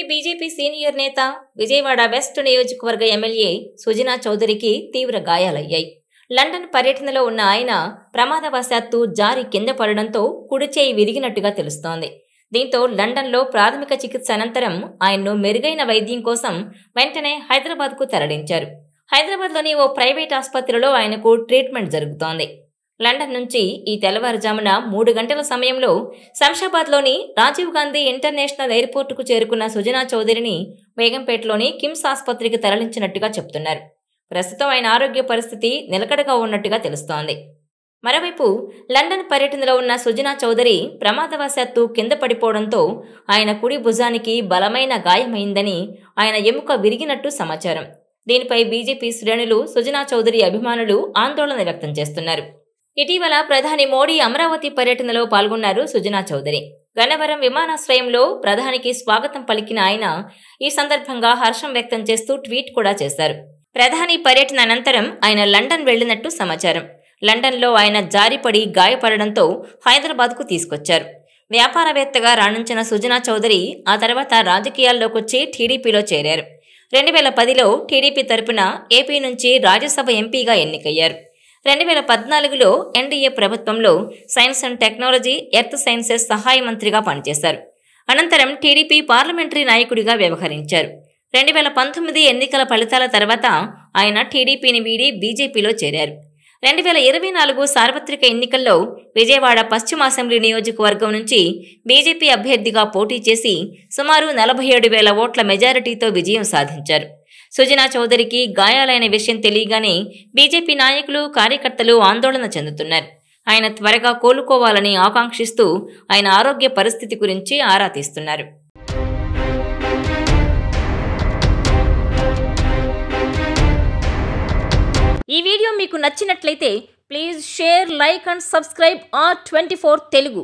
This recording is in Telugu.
బీజేపీ సీనియర్ నేత విజయవాడ వెస్ట్ నియోజకవర్గ ఎమ్మెల్యే సుజనా చౌదరికి తీవ్ర గాయాలయ్యాయి. లండన్ పర్యటనలో ఉన్న ఆయన ప్రమాదవశాత్తు జారి కింద పడడంతో కుడిచేయి విరిగినట్టుగా తెలుస్తోంది. దీంతో లండన్లో ప్రాథమిక చికిత్స అనంతరం ఆయన్ను మెరుగైన వైద్యం కోసం వెంటనే హైదరాబాద్కు తరలించారు. హైదరాబాద్లోని ఓ ప్రైవేట్ ఆసుపత్రిలో ఆయనకు ట్రీట్మెంట్ జరుగుతోంది. లండన్ నుంచి ఈ తెల్లవారుజామున 3 గంటల సమయంలో శంషాబాద్లోని రాజీవ్ గాంధీ ఇంటర్నేషనల్ ఎయిర్పోర్టుకు చేరుకున్న సుజనా చౌదరిని బేగంపేటలోని కిమ్స్ ఆసుపత్రికి తరలించినట్టుగా చెప్తున్నారు. ప్రస్తుతం ఆయన ఆరోగ్య పరిస్థితి నిలకడగా ఉన్నట్టుగా తెలుస్తోంది. మరోవైపు లండన్ పర్యటనలో ఉన్న సుజనా చౌదరి ప్రమాదవశాత్తు కింద పడిపోవడంతో ఆయన కుడి భుజానికి బలమైన గాయమైందని, ఆయన ఎముక విరిగినట్టు సమాచారం. దీనిపై బీజేపీ శ్రేణులు, సుజనా చౌదరి అభిమానులు ఆందోళన వ్యక్తం చేస్తున్నారు. ఇటీవల ప్రధాని మోడీ అమరావతి పర్యటనలో పాల్గొన్నారు సుజనా చౌదరి. గన్నవరం విమానాశ్రయంలో ప్రధానికి స్వాగతం పలికిన ఆయన ఈ సందర్భంగా హర్షం వ్యక్తం చేస్తూ ట్వీట్ కూడా చేశారు. ప్రధాని పర్యటన అనంతరం ఆయన లండన్ వెళ్లినట్టు సమాచారం. లండన్లో ఆయన జారిపడి గాయపడడంతో హైదరాబాద్కు తీసుకొచ్చారు. వ్యాపారవేత్తగా రాణించిన సుజనా చౌదరి ఆ తర్వాత రాజకీయాల్లోకొచ్చి టీడీపీలో చేరారు. 2010లో టీడీపీ తరపున ఏపీ నుంచి రాజ్యసభ ఎంపీగా ఎన్నికయ్యారు. 2014లో ఎన్డీఏ ప్రభుత్వంలో science and technology, earth sciences సహాయ మంత్రిగా పనిచేశారు. అనంతరం టీడీపీ పార్లమెంటరీ నాయకుడిగా వ్యవహరించారు. 2019 ఎన్నికల ఫలితాల తర్వాత ఆయన టీడీపీని వీడి బీజేపీలో చేరారు. 2024 సార్వత్రిక ఎన్నికల్లో విజయవాడ పశ్చిమ అసెంబ్లీ నియోజకవర్గం నుంచి బీజేపీ అభ్యర్థిగా పోటీ చేసి సుమారు 47,000 ఓట్ల మెజారిటీతో విజయం సాధించారు. సుజనా చౌదరికి గాయాలైన విషయం తెలియగానే బీజేపీ నాయకులు, కార్యకర్తలు ఆందోళన చెందుతున్నారు. ఆయన త్వరగా కోలుకోవాలని ఆకాంక్షిస్తూ ఆయన ఆరోగ్య పరిస్థితి గురించి ఆరా తీస్తున్నారు. ఈ వీడియో మీకు నచ్చినట్లయితే please share, like and subscribe R24 Telugu.